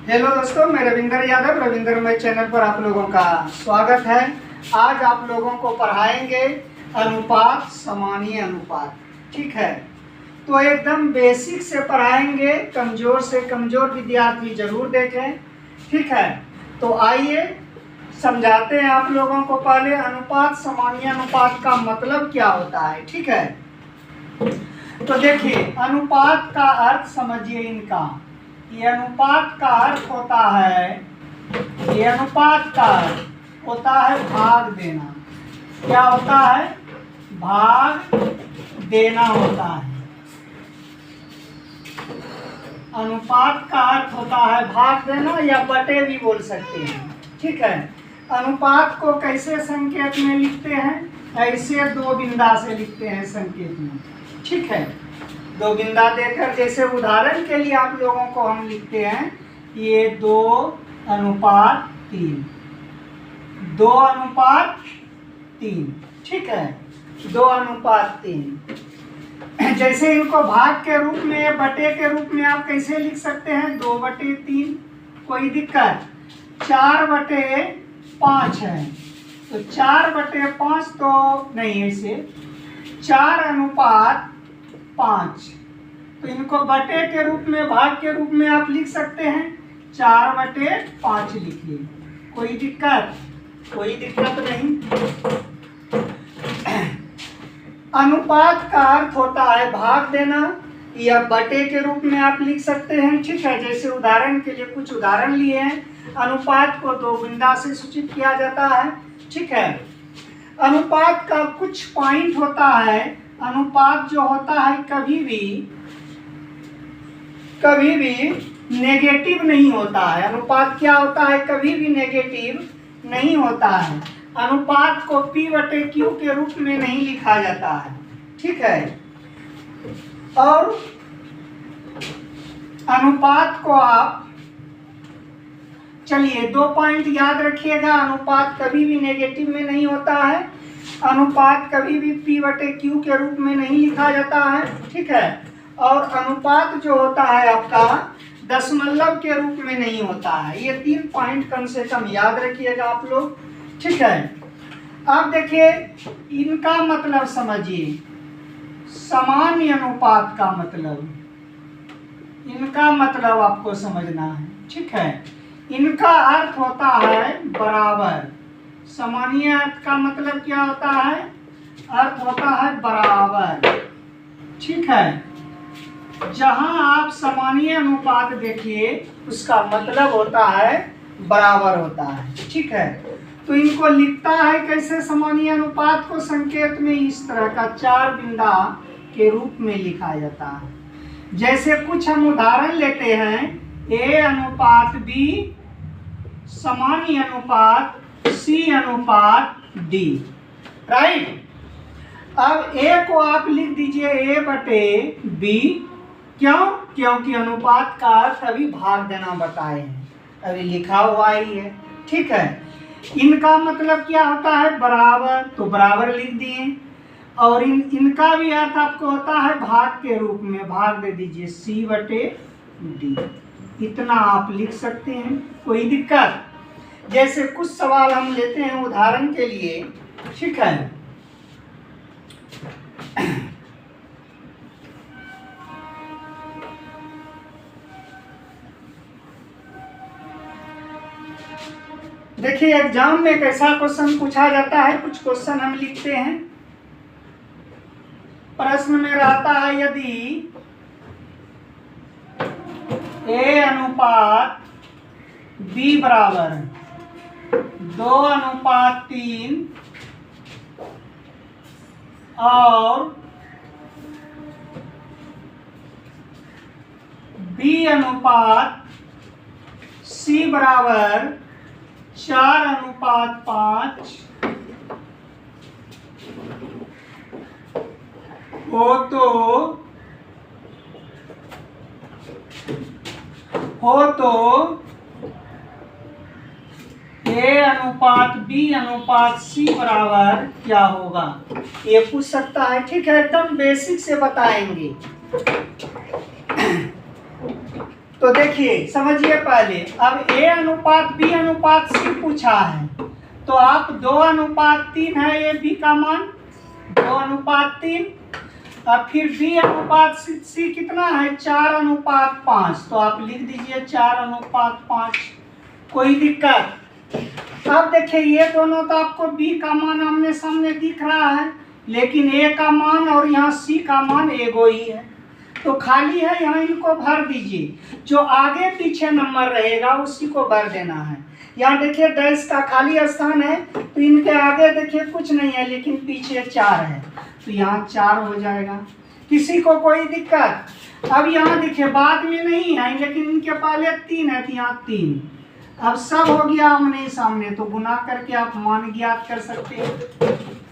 Hello दोस्तों, मैं Ravinder Yadav रविंदरमय channel पर आप लोगों का स्वागत है। आज आप लोगों को पढ़ाएंगे अनुपात, समानीय अनुपात। ठीक है, तो एकदम बेसिक से पढ़ाएंगे, कमज़ोर से कमज़ोर विद्यार्थी जरूर देखें। ठीक है, तो आइए समझाते हैं आप लोगों को। पहले अनुपात समानीय अनुपात का मतलब क्या होता है। ठीक है, तो देखिए अनुपात का अर्थ समझिए इनका। ये अनुपात का अर्थ होता है, ये अनुपात का अर्थ होता है भाग देना। क्या होता है? भाग देना होता है। अनुपात का अर्थ होता है भाग देना, या बटे भी बोल सकते हैं। ठीक है, अनुपात को कैसे संकेत में लिखते हैं? ऐसे दो बिंदा से लिखते हैं संकेत में। ठीक है, दो बिंदा देकर, जैसे उदाहरण के लिए आप लोगों को हम लिखते हैं ये 2:3, 2:3। ठीक है, 2:3। जैसे इनको भाग के रूप में, बटे के रूप में आप कैसे लिख सकते हैं? 2/3। कोई दिक्कत? 4/5 है, तो 4/5 तो नहीं, ऐसे 4:5। तो इनको बटे के रूप में, भाग के रूप में आप लिख सकते हैं। 4/5 लिखिए। कोई दिक्कत? कोई दिक्कत नहीं। अनुपात का अर्थ होता है भाग देना, या बटे के रूप में आप लिख सकते हैं। ठीक है, जैसे उदाहरण के लिए कुछ उदाहरण लिए हैं। अनुपात को दो बिंदा से सूचित किया जाता है। ठीक है, अनुपात का कुछ पॉइंट होता है। अनुपात जो होता है कभी भी नेगेटिव नहीं होता है। अनुपात क्या होता है? कभी भी नेगेटिव नहीं होता है। अनुपात को P/Q के रूप में नहीं लिखा जाता है। ठीक है, और अनुपात को आप, चलिए 2 पॉइंट याद रखिएगा। अनुपात कभी भी नेगेटिव में नहीं होता है। अनुपात कभी भी P/Q के रूप में नहीं लिखा जाता है। ठीक है, और अनुपात जो होता है आपका दशमलव के रूप में नहीं होता है। ये 3 पॉइंट कम से कम याद रखिएगा आप लोग। ठीक है, अब देखिए इनका मतलब समझिए। सामान्य अनुपात का मतलब, इनका मतलब आपको समझना है। ठीक है, इनका अर्थ होता है बराबर। सामान्य अर्थ का मतलब क्या होता है? अर्थ होता है बराबर। ठीक है, जहां आप सामान्य अनुपात देखिए उसका मतलब होता है बराबर होता है। ठीक है, तो इनको लिखता है कैसे? सामान्य अनुपात को संकेत में इस तरह का 4 बिंदा के रूप में लिखा जाता है। जैसे कुछ हम उदाहरण लेते हैं। A/B, सामान्य अनुपात C/D। राइट, अब A को आप लिख दीजिए A/B। क्यों? क्योंकि अनुपात का अर्थ अभी भाग देना बताए हैं, अभी लिखा हुआ ही है। ठीक है, इनका मतलब क्या होता है? बराबर, तो बराबर लिख दिए। और इनका भी अर्थ आपको होता है भाग के रूप में, भाग दे दीजिए C/D। इतना आप लिख सकते हैं। कोई दिक्कत? जैसे कुछ सवाल हम लेते हैं उदाहरण के लिए। ठीक है, देखिए एग्जाम में कैसा क्वेश्चन पूछा जाता है। कुछ क्वेश्चन हम लिखते हैं। प्रश्न में रहता है यदि A/B बराबर 2:3 और B/C बराबर 4:5 हो तो A/B/C बराबर क्या होगा? ये पूछ सकता है। ठीक है, एकदम बेसिक से बताएंगे। तो देखिए समझिए पहले, अब A अनुपात B अनुपात C पूछा है, तो आप 2:3 है ये B का मान, 2:3। अब फिर B अनुपात C कितना है, 4:5, तो आप लिख दीजिए 4:5। कोई दिक्कत? अब देखिए ये दोनों तो आपको B का मान आमने सामने दिख रहा है, लेकिन A का मान और यहाँ C का मान एगो ही है, तो खाली है, यहाँ इनको भर दीजिए। जो आगे पीछे नंबर रहेगा उसी को भर देना है। यहाँ देखिए डैश का खाली स्थान है, तो इनके आगे देखिए कुछ नहीं है, लेकिन पीछे 4 है, तो यहाँ 4 हो जाएगा। किसी को कोई दिक्कत? अब यहाँ देखिए बाद में नहीं है, लेकिन इनके पहले 3 है, तो यहाँ 3। अब सब हो गया आमने सामने, तो गुना करके आप मान ज्ञात कर सकते हैं,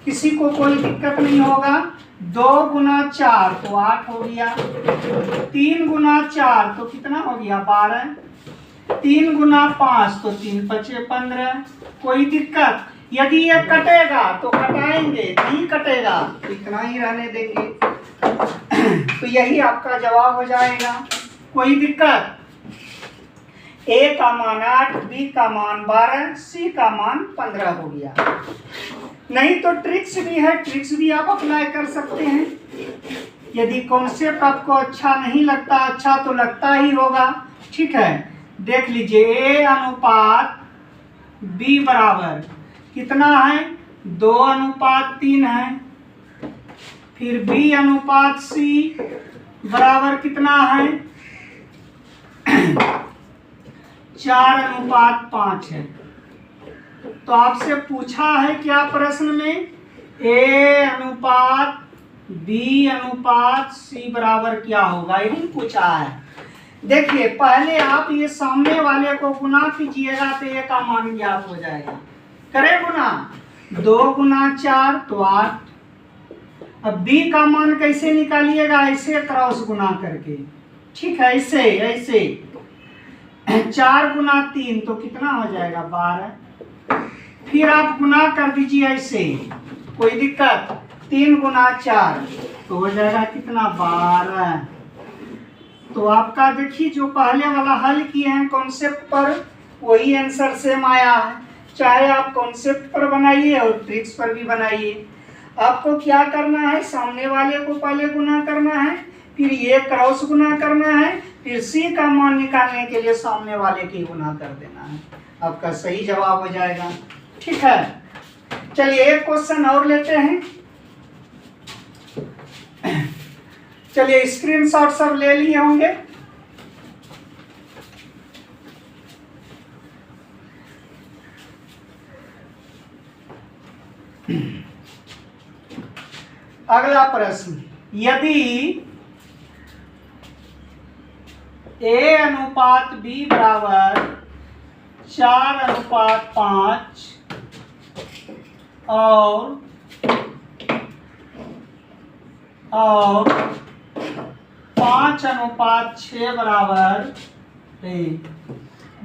किसी को कोई दिक्कत नहीं होगा। 2 × 4 तो 8 हो गया, 3 × 4 तो कितना हो गया, 12, 3 × 5 तो 3 × 5 = 15। कोई दिक्कत? यदि ये कटेगा तो कटाएंगे, नहीं कटेगा तो इतना ही रहने देंगे। तो यही आपका जवाब हो जाएगा। कोई दिक्कत? A का मान 8, B का मान 12, C का मान 15 हो गया। नहीं तो ट्रिक्स भी है, ट्रिक्स भी आप अप्लाई कर सकते हैं। यदि कॉन्सेप्ट आपको अच्छा नहीं लगता, अच्छा तो लगता ही होगा, ठीक है। देख लीजिए A अनुपात B बराबर कितना है, 2:3 है। फिर B अनुपात C बराबर कितना है, 4:5 है। तो आपसे पूछा है क्या प्रश्न में, A अनुपात B अनुपात C बराबर क्या होगा, यही पूछा है। देखिए पहले आप ये सामने वाले को गुना कीजिएगा तो A का मान ज्ञात हो जाएगा। करें गुना, 2 × 4 तो 8। अब B का मान कैसे निकालिएगा, ऐसे क्रॉस गुना करके, ठीक है, ऐसे ऐसे 4 × 3 तो कितना हो जाएगा, 12। फिर आप गुना कर दीजिए ऐसे, कोई दिक्कत? 3 × 4 तो हो जाएगा कितना, 12। तो आपका देखिए जो पहले वाला हल किए हैं कॉन्सेप्ट पर, वही आंसर सेम आया है। चाहे आप कॉन्सेप्ट पर बनाइए और ट्रिक्स पर भी बनाइए। आपको क्या करना है, सामने वाले को पहले गुना करना है, फिर ये क्रॉस गुना करना है, फिर C का मान निकालने के लिए सामने वाले की गुना कर देना है, आपका सही जवाब हो जाएगा। ठीक है, चलिए एक क्वेश्चन और लेते हैं। चलिए स्क्रीनशॉट सब ले लिए होंगे। अगला प्रश्न, यदि A अनुपात B बराबर 4:5 और 5:6 बराबर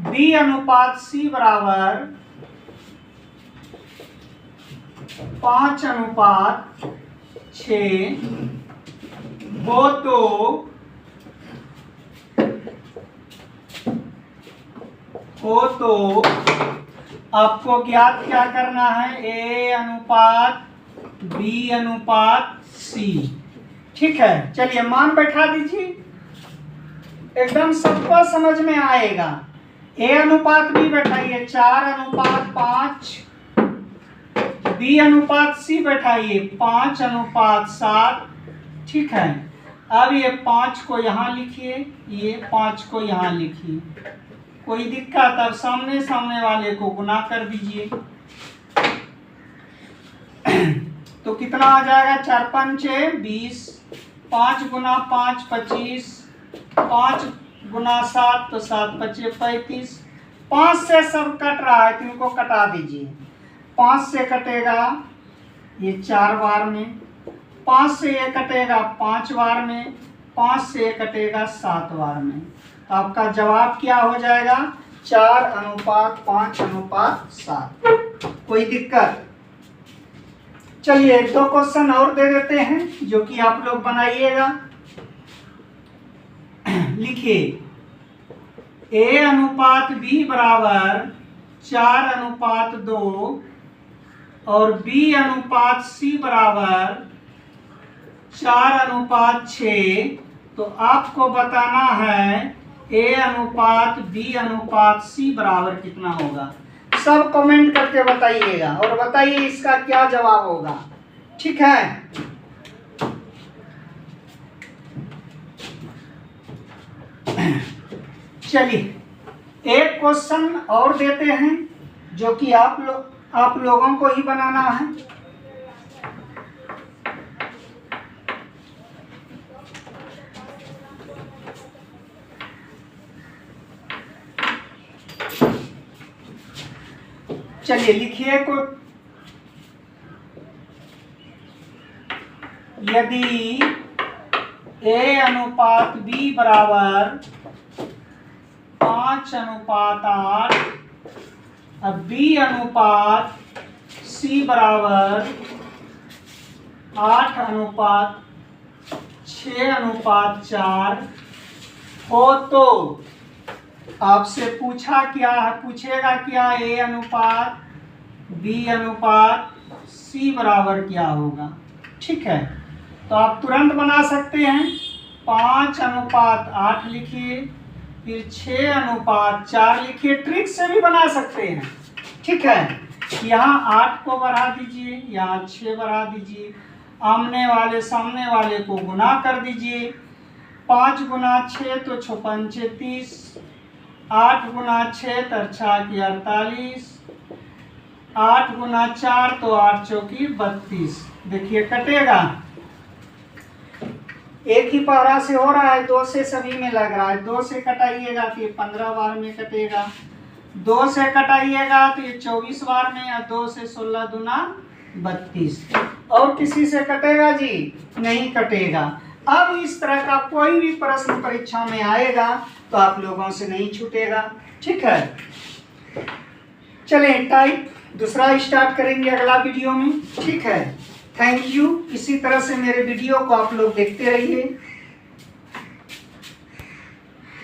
B अनुपात C बराबर 5:6 हो तो आपको ज्ञात क्या करना है, A अनुपात B अनुपात C। ठीक है, चलिए मान बैठा दीजिए, एकदम सबको समझ में आएगा। A अनुपात B बैठाइए 4:5, B अनुपात C बैठाइए 5:7। ठीक है, अब ये 5 को यहाँ लिखिए, ये 5 को यहाँ लिखिए, कोई दिक्कत? अब सामने सामने वाले को गुना कर दीजिए, तो कितना आ जाएगा, 4 × 5 = 20, 5 × 5 = 25, 5 × 7 तो 7 × 5 = 35। 5 से सब कट रहा है तो इनको कटा दीजिए। 5 से कटेगा ये 4 बार में, 5 से ये कटेगा 5 बार में, 5 से ये कटेगा 7 बार में। तो आपका जवाब क्या हो जाएगा, 4:5:7। कोई दिक्कत? चलिए 2 क्वेश्चन और दे देते हैं जो कि आप लोग बनाइएगा। लिखिए, A अनुपात B बराबर 4:2 और B अनुपात C बराबर 4:6, तो आपको बताना है A अनुपात B अनुपात C बराबर कितना होगा। सब कमेंट करके बताइएगा और बताइए इसका क्या जवाब होगा। ठीक है, चलिए एक क्वेश्चन और देते हैं जो कि आप लोगों को ही बनाना है। चलिए लिखिए को, यदि A अनुपात B बराबर 5:8 अब B अनुपात C बराबर 8:6:4 हो तो आपसे पूछेगा क्या A अनुपात B अनुपात C बराबर क्या होगा। ठीक है, तो आप तुरंत बना सकते हैं। 5:8 लिखिए, फिर 6:4 लिखिए, ट्रिक से भी बना सकते हैं। ठीक है, यहाँ 8 को बढ़ा दीजिए, यहाँ 6 बढ़ा दीजिए, आमने वाले सामने वाले को गुना कर दीजिए। 5 गुना 6 तो 6 पंचे 30, 8 गुना 6 तो 6 की 48, 8 गुना 4 तो 8 चौकी 32। देखिए कटेगा, एक ही पहरा से हो रहा है, 2 से सभी में लग रहा है। 2 से कटाइएगा तो ये 15 बार में कटेगा, 2 से कटाइएगा तो ये 24 बार में, या 2 से 16 दूना 32। और किसी से कटेगा जी? नहीं कटेगा। अब इस तरह का कोई भी प्रश्न परीक्षा में आएगा तो आप लोगों से नहीं छूटेगा। ठीक है, चलें टाइप दूसरा स्टार्ट करेंगे अगला वीडियो में। ठीक है, थैंक यू। इसी तरह से मेरे वीडियो को आप लोग देखते रहिए।